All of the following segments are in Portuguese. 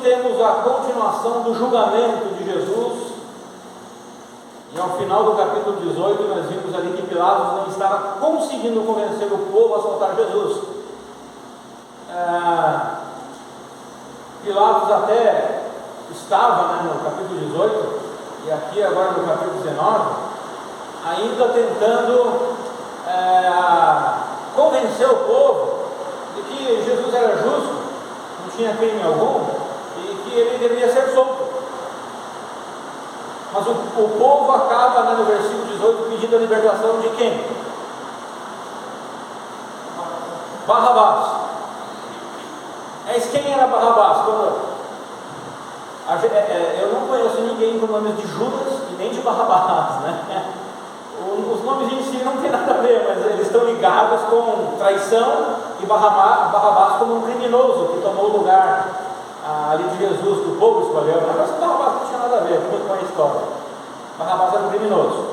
temos a continuação do julgamento de Jesus. E ao final do capítulo 18, nós vimos ali que Pilatos não estava conseguindo convencer o povo a soltar Jesus. Pilatos até estava, no capítulo 18, e aqui agora no capítulo 19, ainda tentando convencer o povo de que Jesus era justo, não tinha crime algum, e que ele deveria ser solto. Mas o povo acaba, no versículo 18, pedindo a libertação de quem? Barrabás. Mas quem era Barrabás? Eu não conheço ninguém com nomes de Judas e nem de Barrabás, né? Os nomes em si não tem nada a ver, mas eles estão ligados com traição e Barrabás como um criminoso que tomou o lugar ali de Jesus, que o povo escolheu. Mas Barrabás não tinha nada a ver com a história. Barrabás era um criminoso.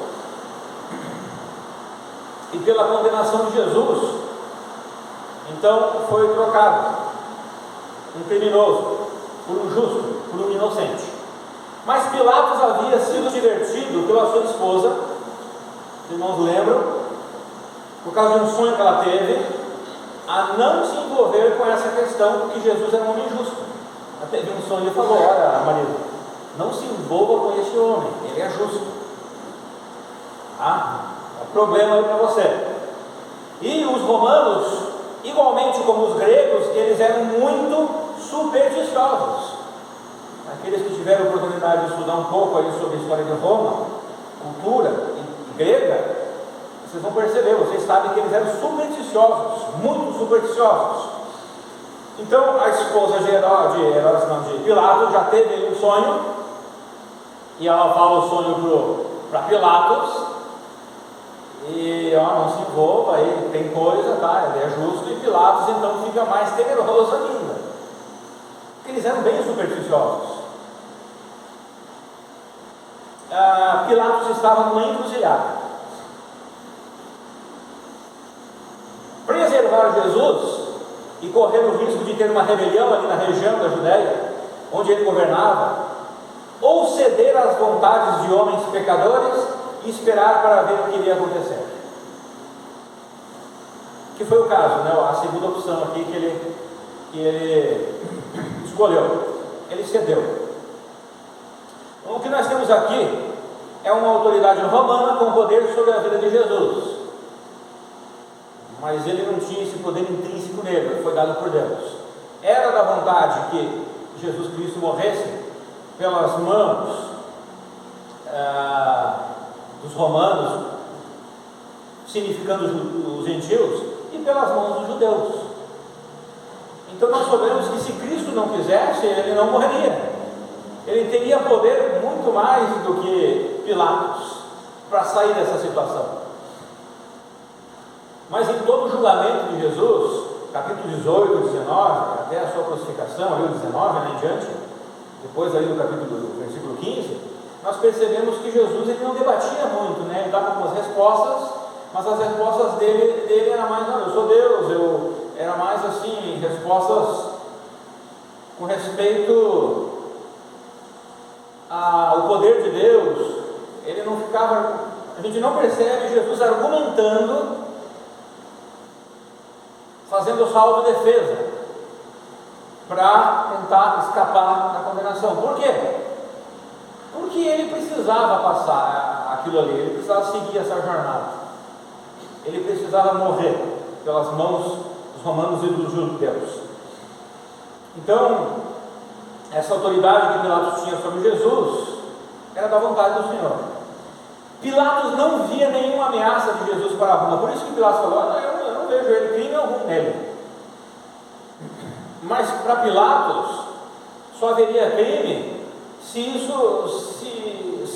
E pela condenação de Jesus, então foi trocado um criminoso por um justo, por um inocente. Mas Pilatos havia sido divertido pela sua esposa, os irmãos lembram, por causa de um sonho que ela teve, a não se envolver com essa questão de que Jesus era um homem justo. Ela teve um sonho e falou: olha, marido, não se envolva com esse homem, ele é justo. É um problema aí para você. E os romanos, igualmente como os gregos, eles eram muito supersticiosos. Aqueles que tiveram a oportunidade de estudar um pouco aí sobre a história de Roma, cultura grega, vocês vão perceber, vocês sabem que eles eram supersticiosos, muito supersticiosos. Então a esposa de Pilatos já teve um sonho, e ela fala o sonho para Pilatos, e não se envolva, ele tem coisa, tá? Ele é justo, e Pilatos então fica mais temeroso ainda, porque eles eram bem supersticiosos. Pilatos estava numa encruzilhada. Preservar Jesus e correr o risco de ter uma rebelião ali na região da Judéia, onde ele governava, ou ceder às vontades de homens pecadores e esperar para ver o que iria acontecer. Que foi o caso, a segunda opção aqui que ele escolheu. Ele cedeu. Então, o que nós temos aqui é uma autoridade romana com poder sobre a vida de Jesus, mas ele não tinha esse poder intrínseco nele, foi dado por Deus. Era da vontade que Jesus Cristo morresse pelas mãos dos romanos, significando os gentios, e pelas mãos dos judeus. Então nós sabemos que se Cristo não quisesse, ele não morreria. Ele teria poder muito mais do que Pilatos para sair dessa situação. Mas em todo o julgamento de Jesus, capítulo 18, 19, até a sua crucificação, ali o 19 em diante, depois ali do versículo 15, nós percebemos que Jesus ele não debatia muito, ele dava algumas respostas, mas as respostas dele eram mais: eu sou Deus, era mais assim, respostas com respeito ao poder de Deus. Ele não ficava, a gente não percebe Jesus argumentando, fazendo só autodefesa para tentar escapar da condenação. Por quê? Porque ele precisava passar aquilo ali, ele precisava seguir essa jornada, ele precisava morrer pelas mãos dos romanos e dos judeus. Então, essa autoridade que Pilatos tinha sobre Jesus era da vontade do Senhor. Pilatos não via nenhuma ameaça de Jesus para Roma, por isso que Pilatos falou: eu não vejo ele crime algum nele. Mas para Pilatos só haveria crime se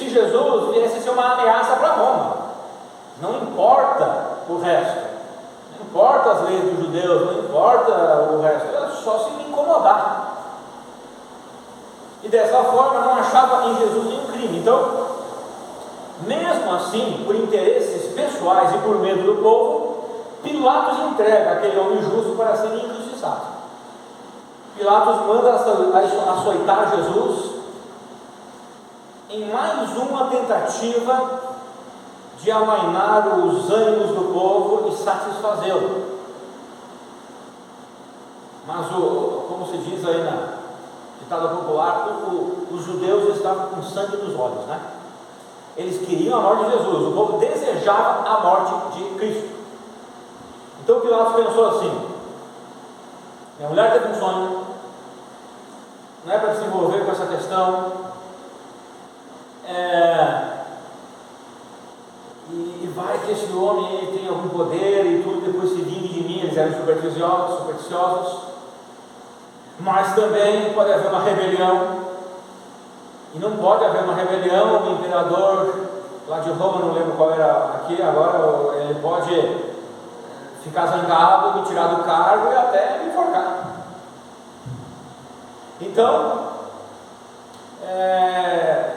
Jesus viesse ser uma ameaça para Roma. Não importa o resto, não importa as leis dos judeus, não importa o resto, era só se me incomodar. E dessa forma não achava em Jesus nenhum crime. Então, mesmo assim, por interesses pessoais e por medo do povo, Pilatos entrega aquele homem justo para ser injustiçado. Pilatos manda açoitar Jesus em mais uma tentativa de amainar os ânimos do povo e satisfazê-lo. Mas, como se diz aí na ditado popular, os judeus estavam com sangue nos olhos, né? Eles queriam a morte de Jesus, o povo desejava a morte de Cristo. Então Pilatos pensou assim: minha mulher teve um sonho, não é para se envolver com essa questão, e vai que esse homem aí tem algum poder e tudo, depois se vingue de mim. Eles eram supersticiosos, mas também pode haver uma rebelião, e não pode haver uma rebelião. O imperador lá de Roma, não lembro qual era aqui agora, ele pode ficar zangado, me tirar do cargo e até me enforcar. Então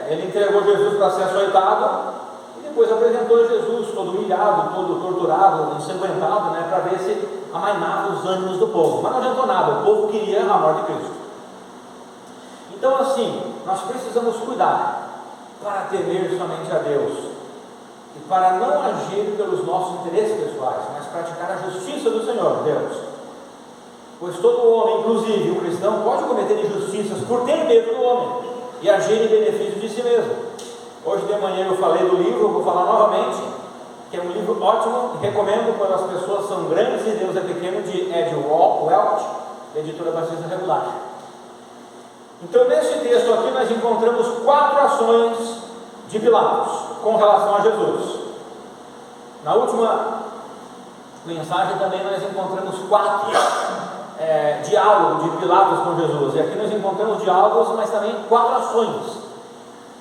ele entregou Jesus para ser açoitado e depois apresentou Jesus todo humilhado, todo torturado, ensanguentado, né, para ver se amainava os ânimos do povo. Mas não adiantou nada, o povo queria a morte de Cristo. Então, assim, nós precisamos cuidar para temer somente a Deus e para não agir pelos nossos interesses pessoais, mas praticar a justiça do Senhor Deus. Pois todo homem, inclusive um cristão, pode cometer injustiças por ter medo do homem e agir em benefício de si mesmo. Hoje de manhã eu falei do livro, vou falar novamente, que é um livro ótimo, recomendo quando as pessoas são grandes e Deus é pequeno, de Ed Welch, da editora Batista Regular. Então, nesse texto aqui nós encontramos 4 ações de Pilatos com relação a Jesus. Na última mensagem também nós encontramos 4 diálogos de Pilatos com Jesus, e aqui nós encontramos diálogos, mas também 4 ações.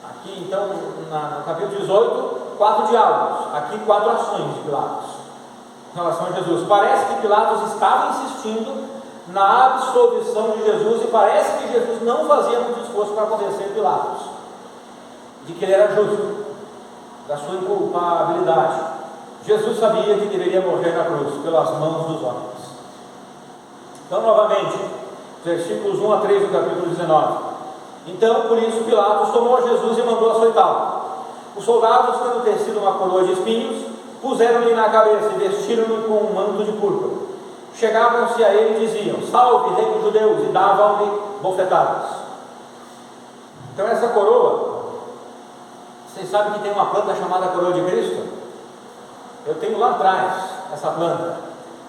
Aqui então, no capítulo 18, 4 diálogos, aqui 4 ações de Pilatos com relação a Jesus. Parece que Pilatos estava insistindo na absolvição de Jesus, e parece que Jesus não fazia muito esforço para convencer Pilatos de que ele era justo, da sua inculpabilidade. Jesus sabia que deveria morrer na cruz pelas mãos dos homens. Então, novamente, versículos 1 a 3 do capítulo 19. Então, por isso, Pilatos tomou Jesus e mandou açoitá-lo. Os soldados, tendo tecido uma coroa de espinhos, puseram-lhe na cabeça e vestiram-lhe com um manto de púrpura. Chegavam-se a ele e diziam: salve, rei dos judeus, e davam-lhe bofetadas. Então, essa coroa, vocês sabem que tem uma planta chamada coroa de Cristo? Eu tenho lá atrás essa planta,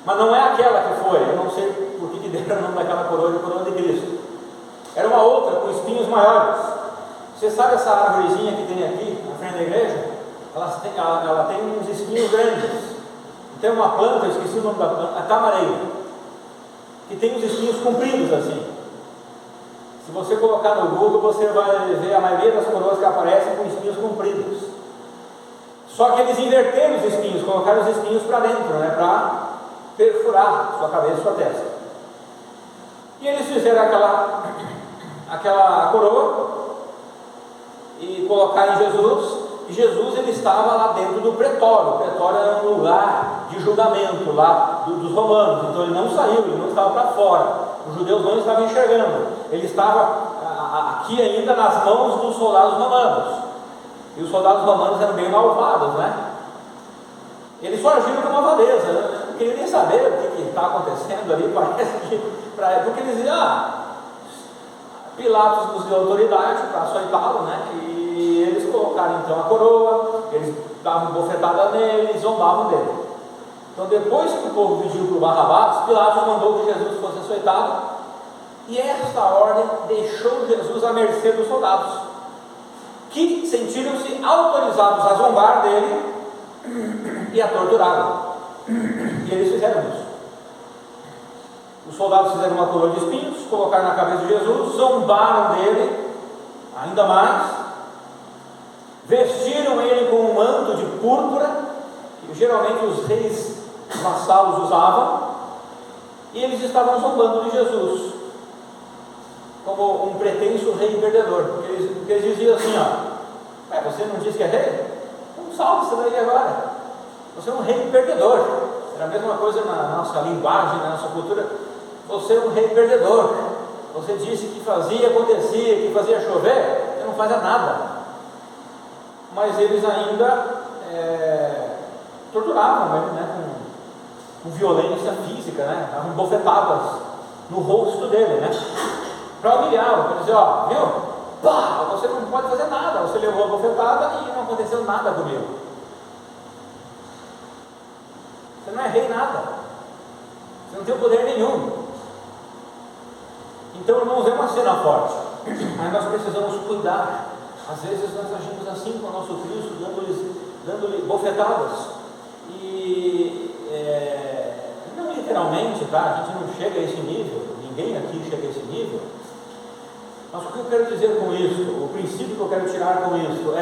mas não é aquela que foi. Eu não sei por que deram o nome daquela coroa de Cristo. Era uma outra com espinhos maiores. Você sabe essa árvorezinha que tem aqui na frente da igreja? Ela tem uns espinhos grandes. Tem uma planta, eu esqueci o nome da planta, a tamareira, que tem uns espinhos compridos assim. Se você colocar no Google, você vai ver a maioria das coroas que aparecem com espinhos compridos. Só que eles inverteram os espinhos, colocaram os espinhos para dentro, né, para perfurar sua cabeça e sua testa. E eles fizeram aquela coroa e colocaram em Jesus. E Jesus, ele estava lá dentro do pretório. O pretório era um lugar de julgamento lá dos romanos. Então ele não saiu, ele não estava para fora. Os judeus não estavam enxergando. Ele estava aqui ainda nas mãos dos soldados romanos. E os soldados romanos eram bem malvados, né? Eles só agiram com malvadeza. Eu não queria nem saber o que está acontecendo ali. Parece que porque eles diziam: Pilatos nos deu autoridade para açoitá-lo, né? E eles colocaram então a coroa, eles davam bofetada nele e zombavam dele. Então, depois que o povo pediu para o Barrabás, Pilatos mandou que Jesus fosse açoitado, e esta ordem deixou Jesus à mercê dos soldados, que sentiram-se autorizados a zombar dele e a torturá-lo. E eles fizeram isso. Os soldados fizeram uma coroa de espinhos, colocaram na cabeça de Jesus, zombaram dele ainda mais, vestiram ele com um manto de púrpura, que geralmente os reis vassalos usavam, e eles estavam zombando de Jesus como um pretenso rei perdedor, porque eles diziam assim: você não diz que é rei? Então salve isso daí agora, você é um rei perdedor. Era a mesma coisa na nossa linguagem, na nossa cultura. Você é um rei perdedor, você disse que fazia acontecer, que fazia chover, você não fazia nada. Mas eles ainda torturavam ele, né, com violência física, né, davam bofetadas no rosto dele, né, para humilhá-lo, para dizer, ó, viu, pá, você não pode fazer nada, você levou a bofetada e não aconteceu nada comigo. Você não é rei nada, você não tem poder nenhum. Então, irmãos, é uma cena forte, mas nós precisamos cuidar. Às vezes nós agimos assim com o nosso Cristo, dando-lhe bofetadas, e não literalmente, tá? A gente não chega a esse nível, ninguém aqui chega a esse nível, mas o que eu quero dizer com isso, o princípio que eu quero tirar com isso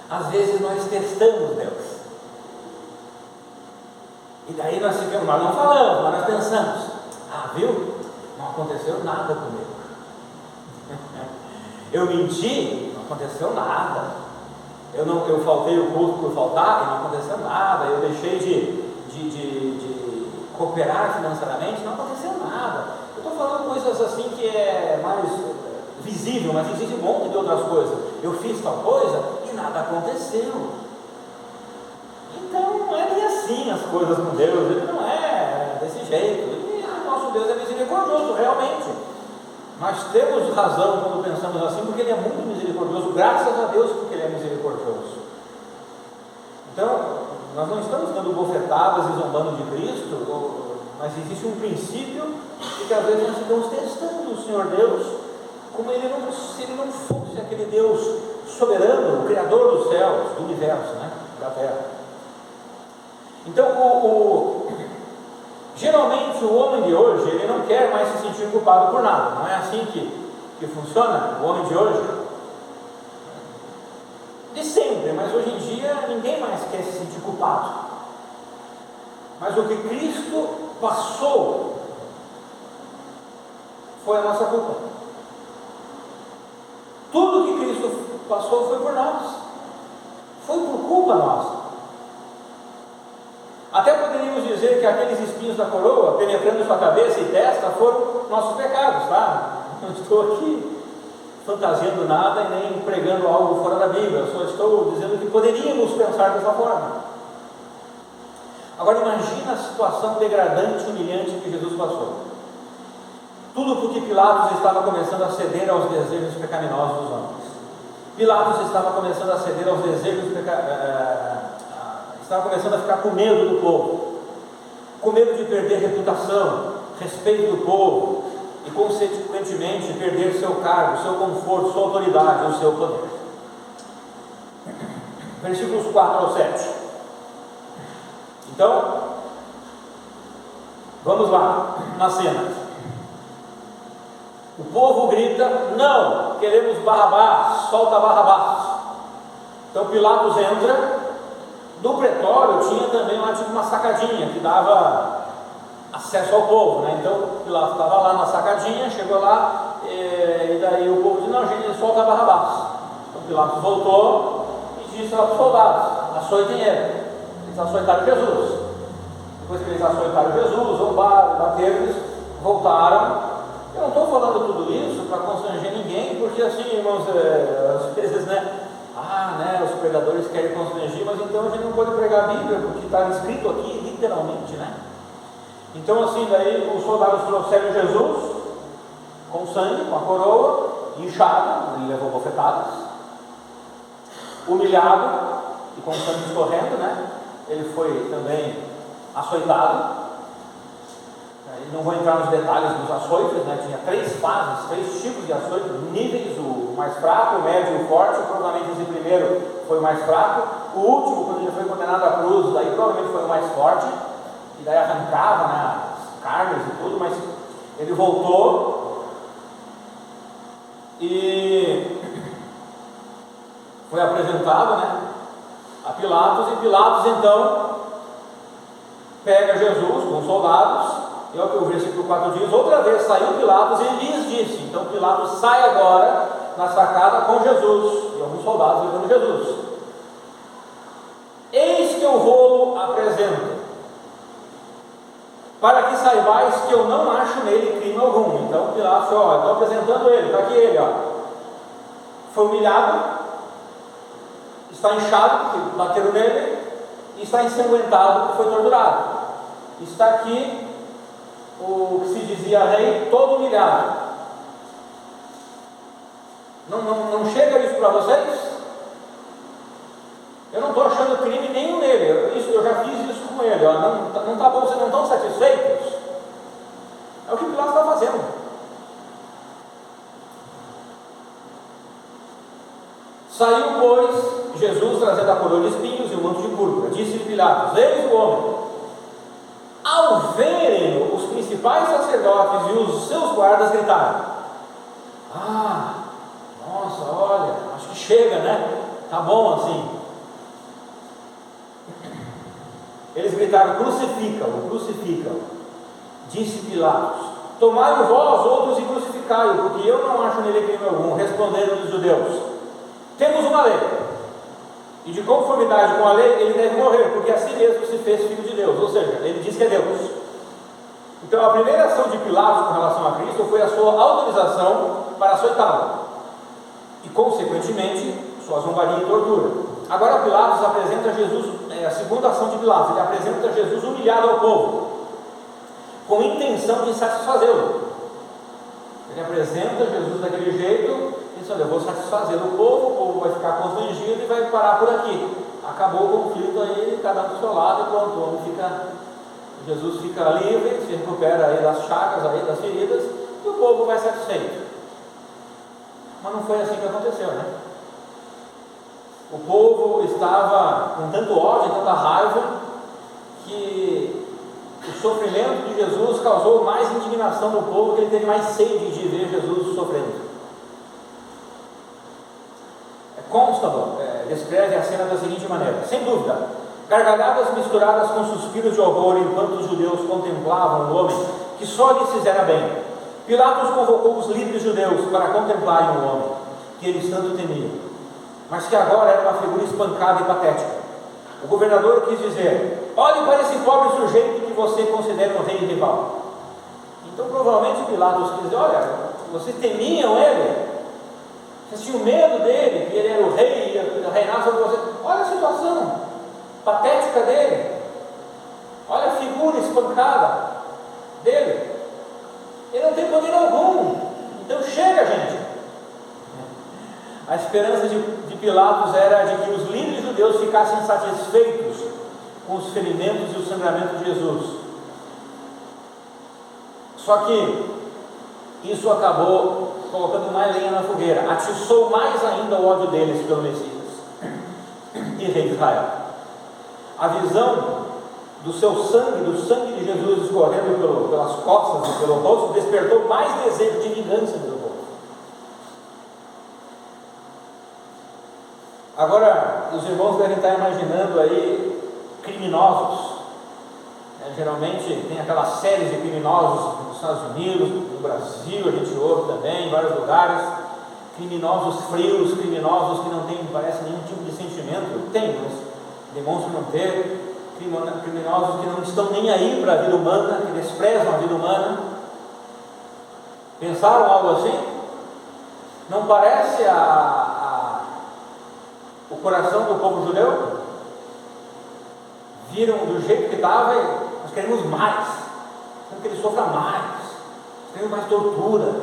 às vezes nós testamos Deus, e daí nós não falamos, mas nós pensamos, viu, não aconteceu nada comigo. Eu menti, não aconteceu nada. Eu faltei o culto por faltar e não aconteceu nada. Eu deixei de cooperar financeiramente, não aconteceu nada. Eu estou falando coisas assim que é mais visível, mas existe um monte de outras coisas. Eu fiz tal coisa e nada aconteceu. Então não é nem assim as coisas com Deus, ele não é desse jeito. E nosso Deus é misericordioso, realmente. Nós temos razão quando pensamos assim, porque Ele é muito misericordioso, graças a Deus, porque Ele é misericordioso. Então, nós não estamos dando bofetadas e zombando de Cristo, mas existe um princípio de que às vezes nós estamos testando o Senhor Deus, como se Ele não fosse aquele Deus soberano, o Criador dos céus, do universo, né, da terra. Então, geralmente o homem de hoje, ele não quer mais se sentir culpado por nada. Não é assim que funciona o homem de hoje? De sempre, mas hoje em dia ninguém mais quer se sentir culpado. Mas o que Cristo passou foi a nossa culpa. Tudo que Cristo passou foi por nós, foi por culpa nossa. Até poderíamos dizer que aqueles espinhos da coroa, penetrando sua cabeça e testa, foram nossos pecados, tá? Não estou aqui fantasiando nada e nem pregando algo fora da Bíblia, eu só estou dizendo que poderíamos pensar dessa forma. Agora imagina a situação degradante e humilhante que Jesus passou. Tudo porque Pilatos estava começando a ceder aos desejos pecaminosos dos homens. Pilatos estava começando a ceder aos desejos estava começando a ficar com medo do povo, com medo de perder reputação, respeito do povo e, consequentemente, perder seu cargo, seu conforto, sua autoridade, o seu poder. Versículos 4 ao 7. Então, vamos lá, na cena. O povo grita: não, queremos Barrabás, solta Barrabás. Então Pilatos entra. No pretório tinha também lá tipo uma sacadinha que dava acesso ao povo, né? Então Pilatos estava lá na sacadinha, chegou lá e daí o povo disse: não, gente, solta Barrabás. Então Pilatos voltou e disse aos soldados: açoitem ele. Eles açoitaram Jesus. Depois que eles açoitaram Jesus, zombaram, bateram, eles voltaram. Eu não estou falando tudo isso para constranger ninguém, porque assim, irmãos, às vezes, os pregadores querem constranger, mas então a gente não pode pregar a Bíblia, porque está escrito aqui literalmente, né? Então assim, daí os soldados trouxeram Jesus com sangue, com a coroa, inchado, ele levou bofetadas, humilhado e com sangue escorrendo, né? Ele foi também açoitado. Não vou entrar nos detalhes dos açoites, né? Tinha 3 fases, 3 tipos de açoites, níveis: o mais fraco, o médio e o forte. Provavelmente esse primeiro foi o mais fraco. O último, quando ele foi condenado à cruz, daí provavelmente foi o mais forte, e daí arrancava, né, as carnes e tudo, mas ele voltou e foi apresentado, né, a Pilatos, e Pilatos então pega Jesus com os soldados. E é o que o versículo 4 diz: outra vez saiu Pilatos e lhes disse. Então Pilatos sai agora na sacada com Jesus e alguns soldados levando Jesus. Eis que eu vou apresento. para que saibais que eu não acho nele crime algum. Então Pilatos falou: ó, estou apresentando ele, está aqui ele, ó. Foi humilhado, está inchado, porque bateram nele, e está ensanguentado, porque foi torturado. Está aqui o que se dizia rei, todo humilhado. Não chega isso para vocês? Eu não estou achando crime nenhum nele. Eu já fiz isso com ele. Ó. Não está bom, vocês não estão satisfeitos? É o que Pilatos está fazendo. Saiu, pois, Jesus trazendo a coroa de espinhos e o manto de púrpura. Disse-lhe Pilatos: eis o homem. Ao verem os principais sacerdotes e os seus guardas gritaram: ah, nossa, olha, acho que chega, né? Tá bom assim. Eles gritaram: crucifica-o, crucifica-o. Disse Pilatos: tomai-o vós outros e crucificai-o, porque eu não acho nele crime algum. Responderam os judeus: temos uma lei, e de conformidade com a lei ele deve morrer, porque assim mesmo se fez filho de Deus. Ou seja, ele diz que é Deus. Então a primeira ação de Pilatos com relação a Cristo foi a sua autorização para açoitá-lo e consequentemente sua zombaria e tortura. Agora Pilatos apresenta Jesus, a segunda ação de Pilatos, ele apresenta Jesus humilhado ao povo, com intenção de satisfazê-lo. Ele apresenta Jesus daquele jeito, e diz: olha, eu vou satisfazer o povo vai ficar constrangido e vai parar por aqui. Acabou o conflito aí, cada um do seu lado, e pronto, Jesus fica livre, se recupera aí das chagas, aí das feridas, e o povo vai satisfeito. Mas não foi assim que aconteceu, né? O povo estava com tanto ódio, tanta raiva, que o sofrimento de Jesus causou mais indignação no povo, que ele teve mais sede de ver Jesus sofrendo. Constable descreve a cena da seguinte maneira: sem dúvida, gargalhadas misturadas com suspiros de horror, enquanto os judeus contemplavam o homem que só lhes fizera bem. Pilatos convocou os líderes judeus para contemplarem o homem que eles tanto temiam, mas que agora era uma figura espancada e patética. O governador quis dizer: olhe para esse pobre sujeito que você considera um rei rival. Então provavelmente Pilatos quis dizer: olha, vocês temiam ele, vocês tinham medo dele, que ele era o rei, ia reinar sobre vocês. Olha a situação patética dele, olha a figura espancada dele, ele não tem poder algum. Então chega, gente. A esperança de Pilatos era de que os líderes judeus ficassem satisfeitos com os ferimentos e o sangramento de Jesus. Só que isso acabou colocando mais lenha na fogueira, atiçou mais ainda o ódio deles pelo Messias e rei de Israel. A visão do seu sangue, do sangue de Jesus escorrendo pelas costas e pelo rosto, despertou mais desejo de vingança do povo. Agora, os irmãos devem estar imaginando aí criminosos. Geralmente tem aquelas séries de criminosos nos Estados Unidos, no Brasil, a gente ouve também, em vários lugares. Criminosos frios, criminosos que não têm, parece, nenhum tipo de sentimento. Tem, mas demonstram não ter. Criminosos que não estão nem aí para a vida humana, que desprezam a vida humana. Pensaram algo assim? Não parece o coração do povo judeu? Viram do jeito que estava e nós queremos mais, queremos que ele sofra mais, nós queremos mais tortura,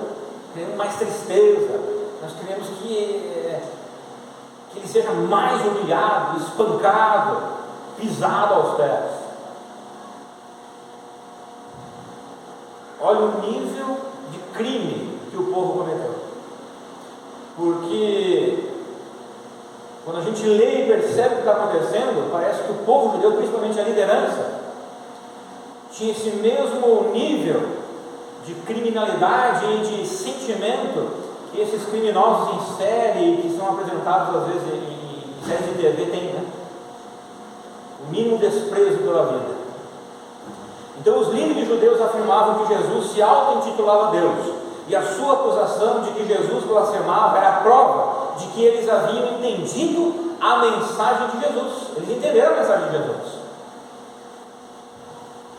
queremos mais tristeza, nós queremos que ele seja mais humilhado, espancado, pisado aos pés. Olha o nível de crime que o povo cometeu, porque quando a gente lê e percebe o que está acontecendo, parece que o povo judeu, principalmente a liderança, tinha esse mesmo nível de criminalidade e de sentimento que esses criminosos em série, que são apresentados às vezes em séries de TV, têm, né? O mínimo desprezo pela vida. Então os líderes judeus afirmavam que Jesus se auto-intitulava Deus, e a sua acusação de que Jesus blasfemava era a prova de que eles haviam entendido a mensagem de Jesus. Eles entenderam a mensagem de Jesus.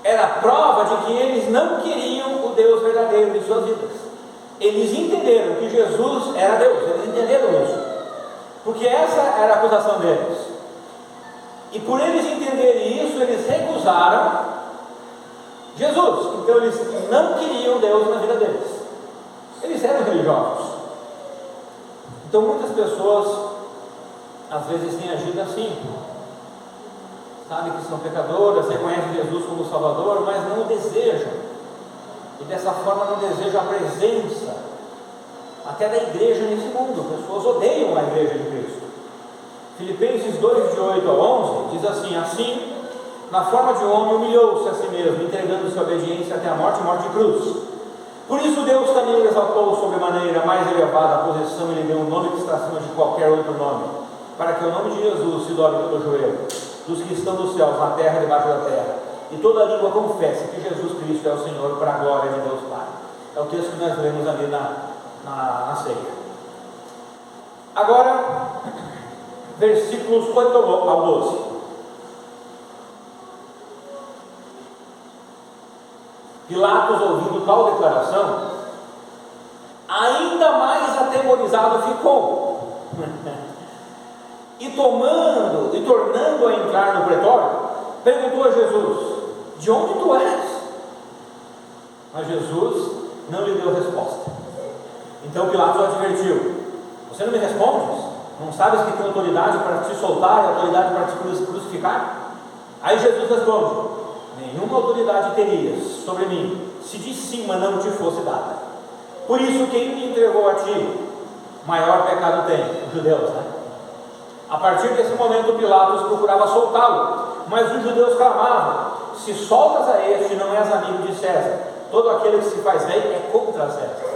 era prova de que eles não queriam o Deus verdadeiro em suas vidas. Eles entenderam que Jesus era Deus, eles entenderam isso, porque essa era a acusação deles. E por eles entenderem isso, eles recusaram Jesus. Então eles não queriam Deus na vida deles. Eles eram religiosos. Então muitas pessoas às vezes têm agido assim, sabem que são pecadoras, reconhecem Jesus como Salvador, mas não o desejam, e dessa forma não desejam a presença até da igreja nesse mundo. Pessoas odeiam a igreja de Cristo. Filipenses 2, de 8 a 11, diz assim: assim, na forma de homem, humilhou-se a si mesmo, entregando-se à obediência até a morte de cruz. Por isso Deus também o exaltou sobremaneira mais elevada a posição, e lhe deu um nome que está acima de qualquer outro nome, para que o nome de Jesus se dobre todo o joelho, dos que estão nos céus, na terra e debaixo da terra, e toda língua confesse que Jesus Cristo é o Senhor, para a glória de Deus Pai. É o texto que nós lemos ali na ceia. Agora, versículos 8 ao 12. Pilatos, ouvindo tal declaração, ainda mais atemorizado ficou. E tornando a entrar no pretório, perguntou a Jesus: de onde tu és? Mas Jesus não lhe deu resposta. Então Pilatos o advertiu: você não me respondes? Não sabes que tem autoridade para te soltar e autoridade para te crucificar? Aí Jesus responde: nenhuma autoridade terias sobre mim, se de cima não te fosse dada. Por isso, quem me entregou a ti, maior pecado tem. Os judeus, né? A partir desse momento, Pilatos procurava soltá-lo, mas os judeus clamavam: se soltas a este, não és amigo de César. Todo aquele que se faz rei é contra César.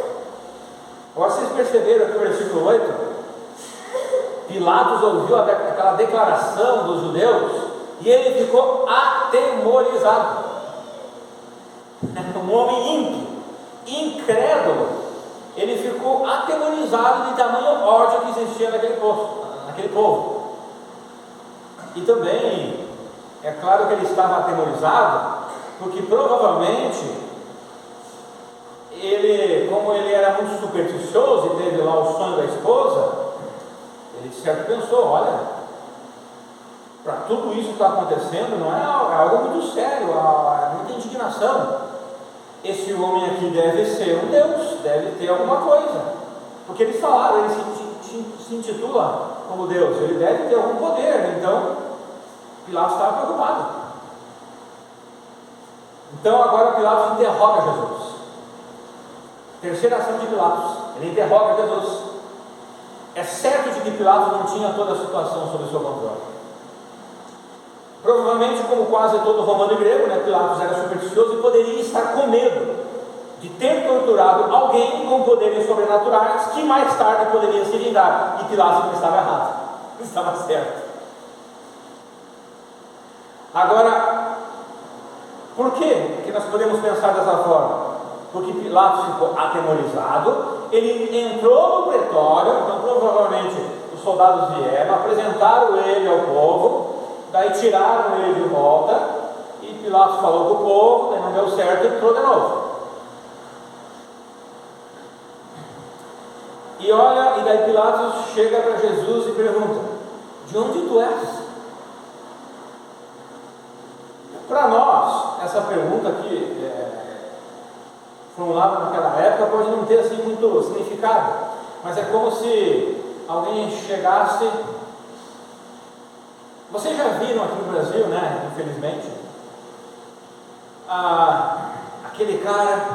Agora, vocês perceberam aqui o versículo 8? Pilatos ouviu aquela declaração dos judeus e ele ficou atemorizado. Um homem ímpio, incrédulo, ele ficou atemorizado de tamanho ódio que existia naquele povo. E também é claro que ele estava atemorizado porque provavelmente ele, como ele era muito supersticioso e teve lá o sonho da esposa, ele de certo pensou: olha, para tudo isso que está acontecendo, não é algo muito sério, é muita indignação. Esse homem aqui deve ser um Deus, deve ter alguma coisa, porque eles falaram, ele se intitula como Deus, ele deve ter algum poder. Então Pilatos estava preocupado. Então agora Pilatos interroga Jesus. Terceira ação de Pilatos, ele interroga Jesus. É certo de que Pilatos não tinha toda a situação sob seu controle. Provavelmente, como quase todo romano e grego, né, Pilatos era supersticioso e poderia estar com medo de ter torturado alguém com poderes sobrenaturais que mais tarde poderia se vingar. E Pilatos não estava errado, estava certo. Agora, por quê que nós podemos pensar dessa forma? Porque Pilatos ficou atemorizado, ele entrou no pretório, então provavelmente os soldados vieram, apresentaram ele ao povo, daí tiraram ele de volta, e Pilatos falou com o povo, daí não deu certo, entrou de novo. E olha, e daí Pilatos chega para Jesus e pergunta: de onde tu és? Para nós, essa pergunta aqui, formulada naquela época, pode não ter assim muito significado, mas é como se alguém chegasse. Vocês já viram aqui no Brasil, né, infelizmente, aquele cara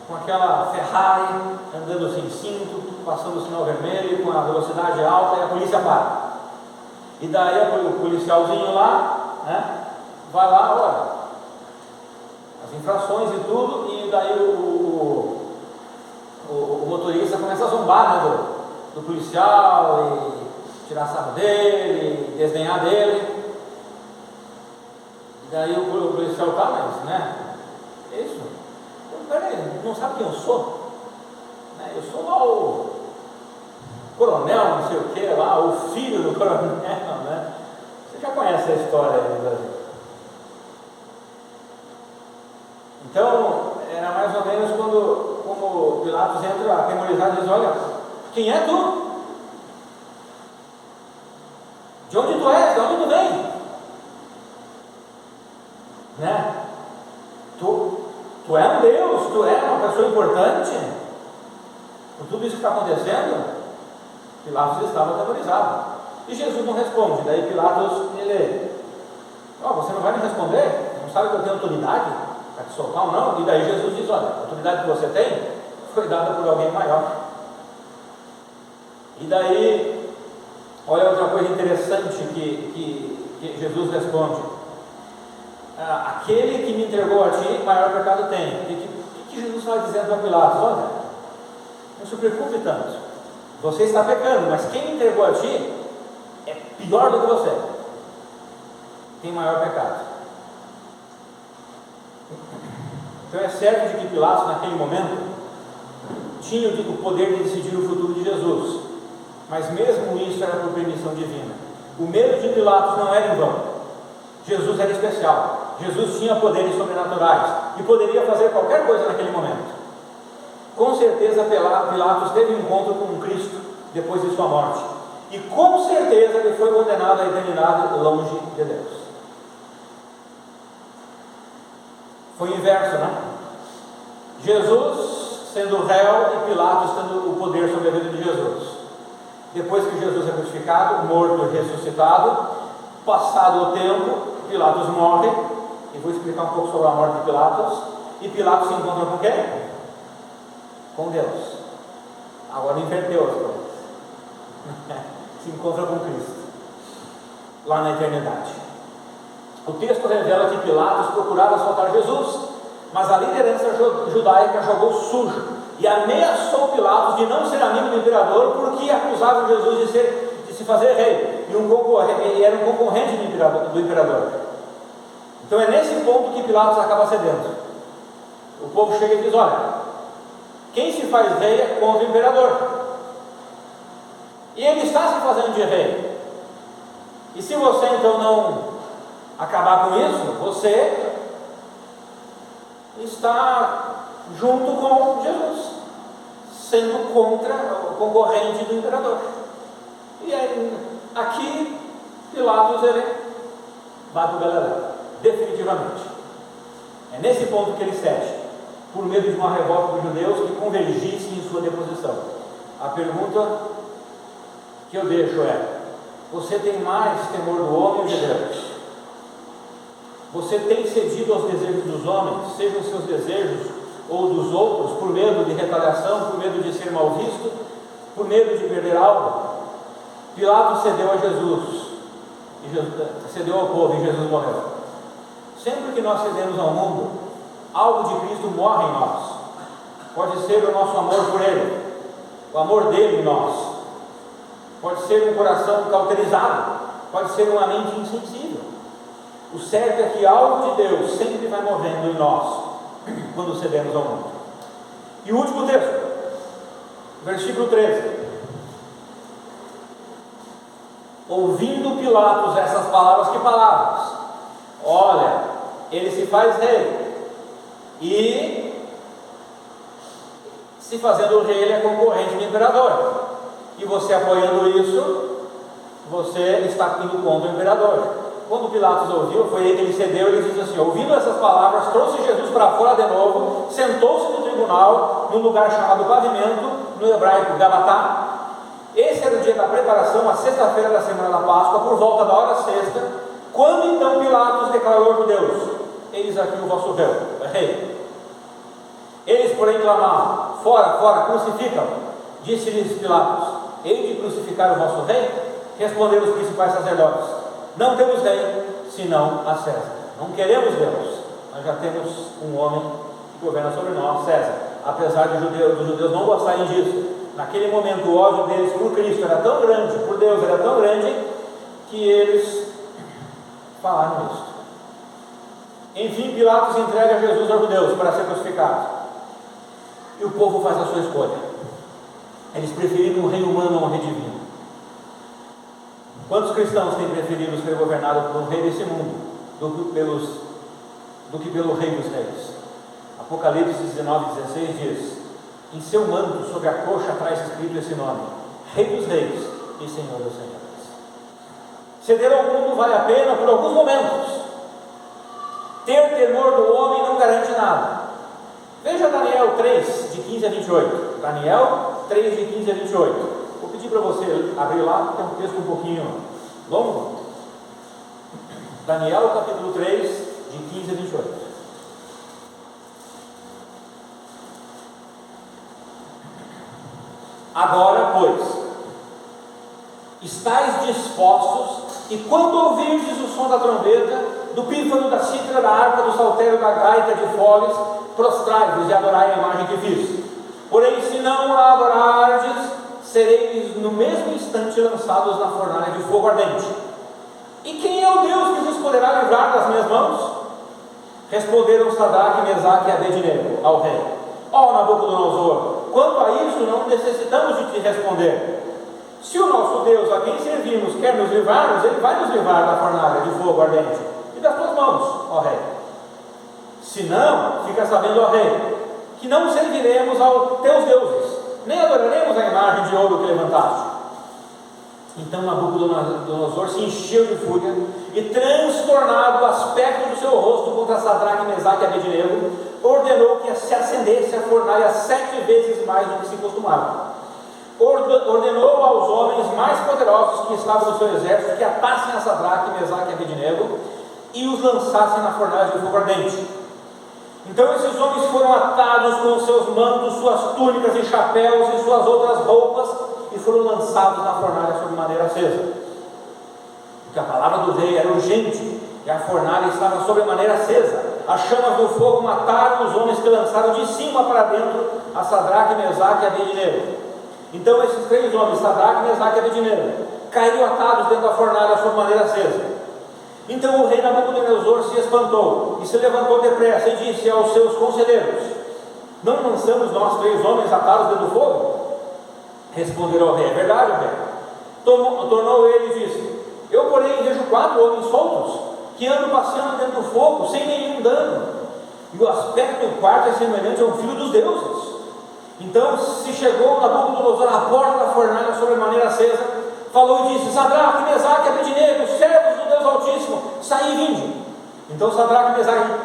com aquela Ferrari andando sem cinto, passando o sinal vermelho com a velocidade alta, e a polícia para. E daí o policialzinho lá, né, vai lá, olha as infrações e tudo, e daí o motorista começa a zombar, né, do policial, e tirar sarro dele, desdenhar dele. E daí o policial tá, mas, né, é isso? Peraí, não sabe quem eu sou? Eu sou lá o coronel, não sei o que lá, o filho do coronel, né? Você já conhece a história aí do Brasil. Então, era mais ou menos como Pilatos entra atemorizado e diz: olha, quem é tu? De onde tu és? De onde tu vem? Né? Tu é um Deus, tu é uma pessoa importante. Por tudo isso que está acontecendo, Pilatos estava atemorizado. E Jesus não responde. Daí Pilatos, você não vai me responder? Não sabe que eu tenho autoridade para te soltar ou não? E daí Jesus diz: olha, a autoridade que você tem foi dada por alguém maior. E daí, olha outra coisa interessante que Jesus responde: aquele que me entregou a ti, maior pecado tem. O que Jesus está dizendo para Pilatos? Olha, não se preocupe tanto, você está pecando, mas quem me entregou a ti é pior do que você, tem maior pecado. Então é certo de que Pilatos naquele momento tinha o poder de decidir o futuro de Jesus, mas mesmo isso era por permissão divina. O medo de Pilatos não era em vão. Jesus era especial, Jesus tinha poderes sobrenaturais e poderia fazer qualquer coisa naquele momento. Com certeza Pilatos teve um encontro com Cristo depois de sua morte, e com certeza ele foi condenado à eternidade longe de Deus. Foi o inverso, né? Jesus sendo réu e Pilatos tendo o poder sobre a vida de Jesus. Depois que Jesus é crucificado, morto e ressuscitado, passado o tempo, Pilatos morre, e vou explicar um pouco sobre a morte de Pilatos, e Pilatos se encontra com quem? Com Deus. Agora inverteu as coisas. Se encontra com Cristo lá na eternidade. O texto revela que Pilatos procurava soltar Jesus, mas a liderança judaica jogou sujo e ameaçou Pilatos de não ser amigo do imperador, porque acusava Jesus de se fazer rei, e era um concorrente do imperador. Então é nesse ponto que Pilatos acaba cedendo. O povo chega e diz: olha, quem se faz rei é contra o imperador, e ele está se fazendo de rei, e se você então não acabar com isso, você está junto com Jesus, sendo contra o concorrente do imperador. E aí, aqui Pilatos ele vai para o Galiléu, definitivamente. É nesse ponto que ele cede, por medo de uma revolta dos judeus que convergisse em sua deposição. A pergunta que eu deixo é: você tem mais temor do homem ou de Deus? Você tem cedido aos desejos dos homens, sejam seus desejos ou dos outros, por medo de retaliação, por medo de ser mal visto, por medo de perder algo? Pilatos cedeu a Jesus, cedeu ao povo, e Jesus morreu. Sempre que nós cedemos ao mundo, algo de Cristo morre em nós. Pode ser o nosso amor por Ele, o amor dele em nós, pode ser um coração cauterizado, pode ser uma mente insensível. O certo é que algo de Deus sempre vai morrendo em nós quando cedemos ao mundo. E o último texto, versículo 13: ouvindo Pilatos essas palavras, que palavras? Olha, ele se faz rei, e se fazendo rei ele é concorrente do imperador, e você apoiando isso, você está indo contra o imperador. Quando Pilatos ouviu, foi aí que ele cedeu. Ele diz assim: ouvindo essas palavras, trouxe Jesus para fora de novo, sentou-se no tribunal, num lugar chamado Pavimento, no hebraico Gabatá. Esse era o dia da preparação, a sexta-feira da semana da Páscoa, por volta da hora sexta, quando então Pilatos declarou aos judeus: eis aqui o vosso rei. Eles, porém, clamavam: fora, fora, crucificam. Disse-lhes Pilatos: hei de crucificar o vosso rei? Responderam os principais sacerdotes: não temos rei, senão a César. Não queremos Deus, nós já temos um homem que governa sobre nós, César. Apesar de os judeus não gostarem disso, naquele momento o ódio deles por Cristo era tão grande, por Deus era tão grande, que eles falaram isso. Enfim, Pilatos entrega Jesus aos judeus para ser crucificado, e o povo faz a sua escolha. Eles preferiram um rei humano a um rei divino. Quantos cristãos têm preferido ser governados por um rei desse mundo do que pelo rei dos reis? Apocalipse 19:16 diz: em seu manto, sobre a coxa, traz escrito esse nome: Rei dos Reis e Senhor dos Senhores. Ceder ao mundo vale a pena por alguns momentos. Ter temor do homem não garante nada. Veja Daniel 3, de 15 a 28. Daniel 3, de 15 a 28. Vou pedir para você abrir lá, porque é um texto um pouquinho longo. Daniel capítulo 3, de 15 a 28. Agora, pois, estáis dispostos, e quando ouvirdes o som da trombeta, do pífano, da cítara, da harpa, do saltério, da gaita, de foles, prostrai-vos e adorai a imagem que fiz. Porém, se não a adorardes, sereis no mesmo instante lançados na fornalha de fogo ardente. E quem é o Deus que vos poderá livrar das minhas mãos? Responderam Sadraque, Mesaque e Abednego ao rei: ó Nabucodonosor, quanto a isso não necessitamos de te responder. Se o nosso Deus, a quem servimos, quer nos livrar, ele vai nos livrar da fornalha de fogo ardente e das tuas mãos, ó rei. Se não, fica sabendo, ó rei, que não serviremos aos teus deuses, nem adoraremos a imagem de ouro que levantaste. Então Nabucodonosor se encheu de fúria e, transtornado o aspecto do seu rosto contra Sadraque, Mesaque e Abednego, ordenou que se acendesse a fornalha 7 vezes mais do que se costumava. Ordenou aos homens mais poderosos que estavam no seu exército que atassem a Sadraque, Mesaque e Abednego e os lançassem na fornalha de fogo ardente. Então esses homens foram atados com seus mantos, suas túnicas e chapéus e suas outras roupas, e foram lançados na fornalha sob maneira acesa. Porque a palavra do rei era urgente, e a fornalha estava sob maneira acesa. As chamas do fogo mataram os homens que lançaram de cima para dentro a Sadraque, Mesaque e Abednego. Então esses 3 homens, Sadraque, Mesaque e Abednego, caíram atados dentro da fornalha sob maneira acesa. Então o rei Nabucodonosor se espantou e se levantou depressa e disse aos seus conselheiros: não lançamos nós 3 homens atados dentro do fogo? Responderam ao rei: é verdade, ó rei. Tornou ele e disse: eu, porém, vejo 4 homens soltos que andam passeando dentro do fogo sem nenhum dano, e o aspecto do quarto é semelhante a um filho dos deuses. Então se chegou Nabucodonosor à porta da fornalha sobremaneira acesa, falou e disse: Sadraque, Mesaque e Abednego, servos do Deus Altíssimo, saí e vinde. Então Sadraque,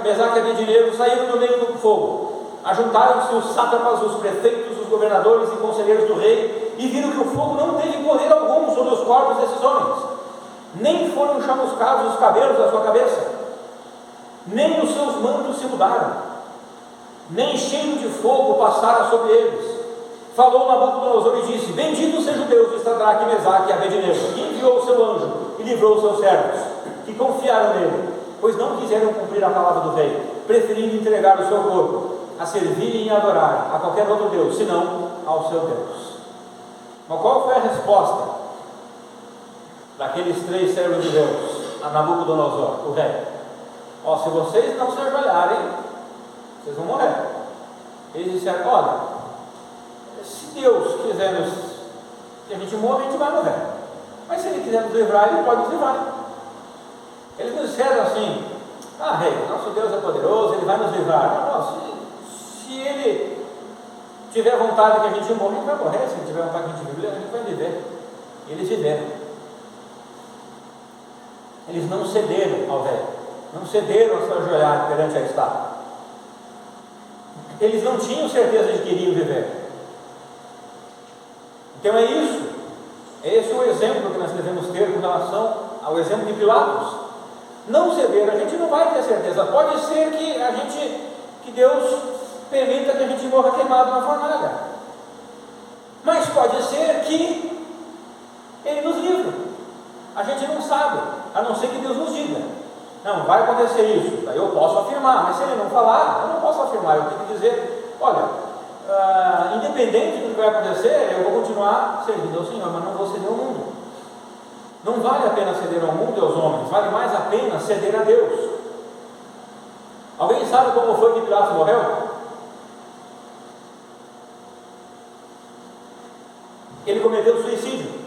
Mesaque e Abednego saíram do meio do fogo. Ajuntaram-se os sátrapas, os prefeitos, os governadores e conselheiros do rei, e viram que o fogo não teve poder algum sobre os corpos desses homens, nem foram chamuscados os cabelos da sua cabeça, nem os seus mantos se mudaram, nem cheiro de fogo passara sobre eles. Falou Nabucodonosor e disse: bendito seja o Deus de Sadraque, Mesaque e Abednego, que enviou o seu anjo e livrou os seus servos, que confiaram nele, pois não quiseram cumprir a palavra do rei, preferindo entregar o seu corpo a servirem e adorar a qualquer outro Deus, senão ao seu Deus. Mas qual foi a resposta daqueles 3 servos de Deus a Nabucodonosor, o rei? Ó, se vocês não se ajoelharem, vocês vão morrer. Eles disseram: olha, se Deus quiser que a gente morra, a gente vai morrer, mas se Ele quiser nos livrar, Ele pode nos livrar. Eles nos disseram assim: ah, rei, nosso Deus é poderoso, Ele vai nos livrar. Não, se Ele tiver vontade que a gente morra, a gente vai morrer. Se Ele tiver vontade que a gente viver, a gente vai viver. Eles viveram. Eles não cederam ao rei, não cederam a se ajoelhar perante a estátua. Eles não tinham certeza de que iriam viver. Então é isso. Esse é o exemplo que nós devemos ter com relação ao exemplo de Pilatos. Não ceder, a gente não vai ter certeza. Pode ser que Deus permita que a gente morra queimado na fornalha, mas pode ser que Ele nos livre. A gente não sabe, a não ser que Deus nos diga: não, vai acontecer isso. Daí eu posso afirmar, mas se Ele não falar, eu não posso afirmar. Eu tenho que dizer: olha, independente do que vai acontecer, eu vou continuar servindo ao Senhor, mas não vou ceder ao mundo. Não vale a pena ceder ao mundo e aos homens, vale mais a pena ceder a Deus. Alguém sabe como foi que Pilatos morreu? Ele cometeu suicídio.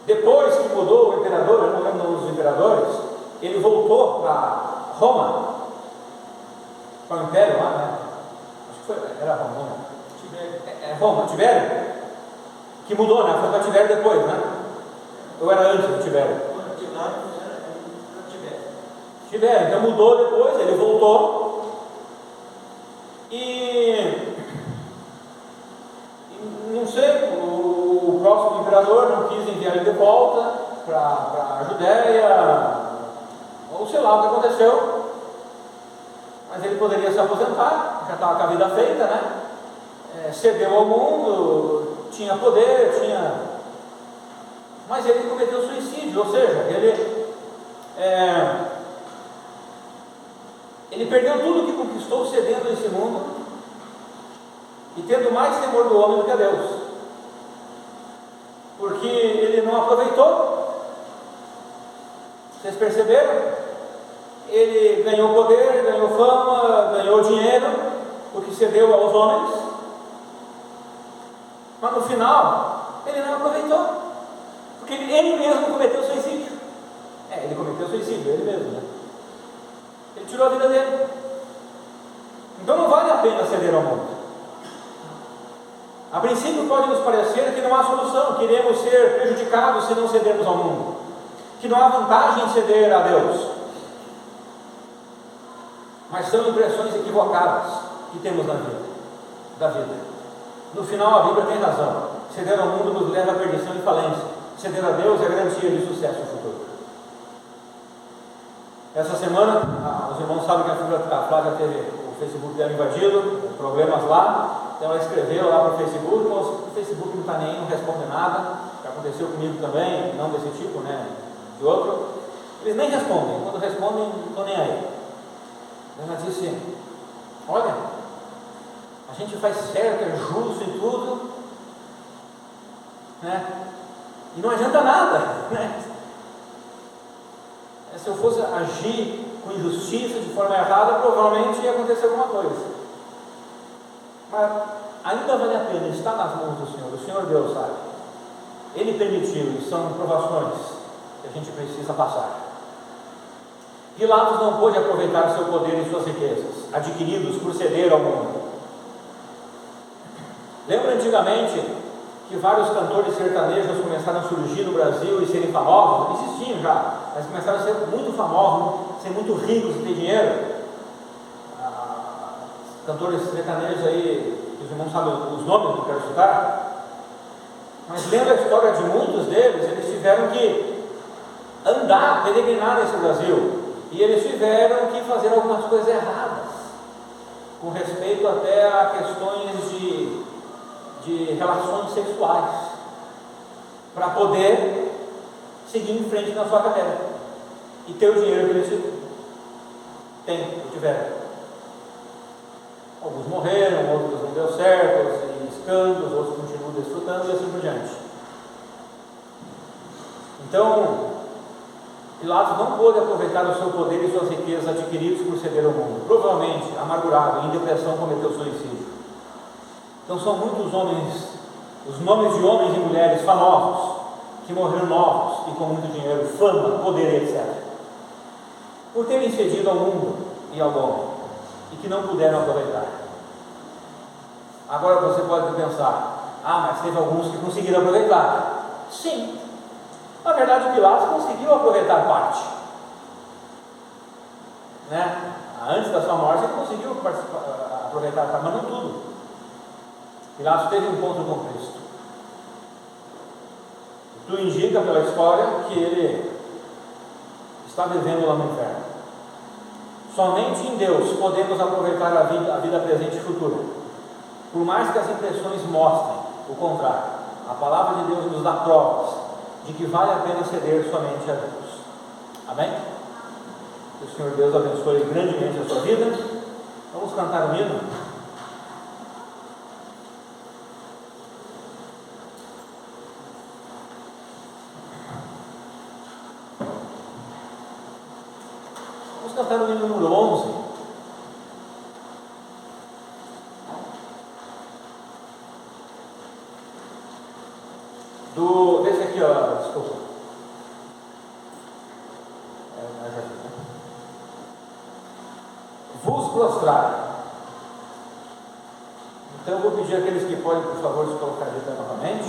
Depois que mudou o imperador, eu não lembro dos imperadores, ele voltou para Roma era Roma, não. Roma, Tibério, que mudou, né? Foi para Tibério depois, né? Ou era antes do Tibério? Tibério, então mudou depois, ele voltou e não sei, o próximo imperador não quis enviar ele de volta para a Judéia, ou sei lá o que aconteceu, mas ele poderia se aposentar, já estava com a vida feita, né? Cedeu ao mundo, tinha poder, mas ele cometeu suicídio, ou seja, ele perdeu tudo que conquistou cedendo esse mundo e tendo mais temor do homem do que a Deus, porque ele não aproveitou. Vocês perceberam? Ele ganhou poder, ganhou fama, ganhou dinheiro, porque cedeu aos homens, mas no final ele não aproveitou, porque ele mesmo cometeu suicídio. Ele cometeu suicídio, ele mesmo, né? Ele tirou a vida dele. Então não vale a pena ceder ao mundo. A princípio pode nos parecer que não há solução, que iremos ser prejudicados se não cedermos ao mundo, que não há vantagem em ceder a Deus, mas são impressões equivocadas que temos da vida. No final a Bíblia tem razão. Ceder ao mundo nos leva à perdição e falência. Ceder a Deus é garantia de sucesso no futuro. Essa semana, os irmãos sabem que a Flávia teve o Facebook dela invadido, problemas lá. Então ela escreveu lá para o Facebook, mas o Facebook não está nem aí, não responde nada. Já aconteceu comigo também, não desse tipo, né? De outro. Eles nem respondem, quando respondem, não estão nem aí. Ela disse: olha, a gente faz certo, é justo e tudo, né? E não adianta nada, né? Se eu fosse agir com injustiça, de forma errada, provavelmente ia acontecer alguma coisa. Mas ainda vale a pena estar nas mãos do Senhor. O Senhor Deus sabe. Ele permitiu, e são provações que a gente precisa passar. Pilatos não pôde aproveitar seu poder e suas riquezas, adquiridos por ceder ao mundo. Lembra antigamente que vários cantores sertanejos começaram a surgir no Brasil e serem famosos? Existiam já, mas começaram a ser muito famosos, ser muito ricos e ter dinheiro. Cantores sertanejos aí, os irmãos sabem os nomes, não quero citar, mas lendo a história de muitos deles, eles tiveram que andar, peregrinar nesse Brasil, e eles tiveram que fazer algumas coisas erradas, com respeito até a questões de relações sexuais, para poder seguir em frente na sua carreira e ter o dinheiro que eles tiveram. Alguns morreram, outros não deu certo, escândalos, outros continuam desfrutando e assim por diante. Então, Pilatos não pôde aproveitar o seu poder e suas riquezas adquiridos por ceder ao mundo. Provavelmente, amargurado, em depressão, cometeu suicídio. Então são muitos homens, os nomes de homens e mulheres famosos, que morreram novos e com muito dinheiro, fama, poder, etc. Por terem cedido ao mundo e ao homem, e que não puderam aproveitar. Agora você pode pensar: mas teve alguns que conseguiram aproveitar. Sim, na verdade Pilatos conseguiu aproveitar parte, né? Antes da sua morte ele conseguiu aproveitar parte, mas não tudo. Pilatos teve um ponto com Cristo. Tudo indica pela história que ele está vivendo lá no inferno. Somente em Deus podemos aproveitar a vida presente e futura. Por mais que as impressões mostrem o contrário, a palavra de Deus nos dá provas de que vale a pena ceder somente a Deus. Amém? Que o Senhor Deus abençoe grandemente a sua vida. Vamos cantar um hino. Vamos cantar o hino número 11. Desse aqui, ó, desculpa. Vos prostrar. Então eu vou pedir àqueles que podem, por favor, se colocar de pé novamente.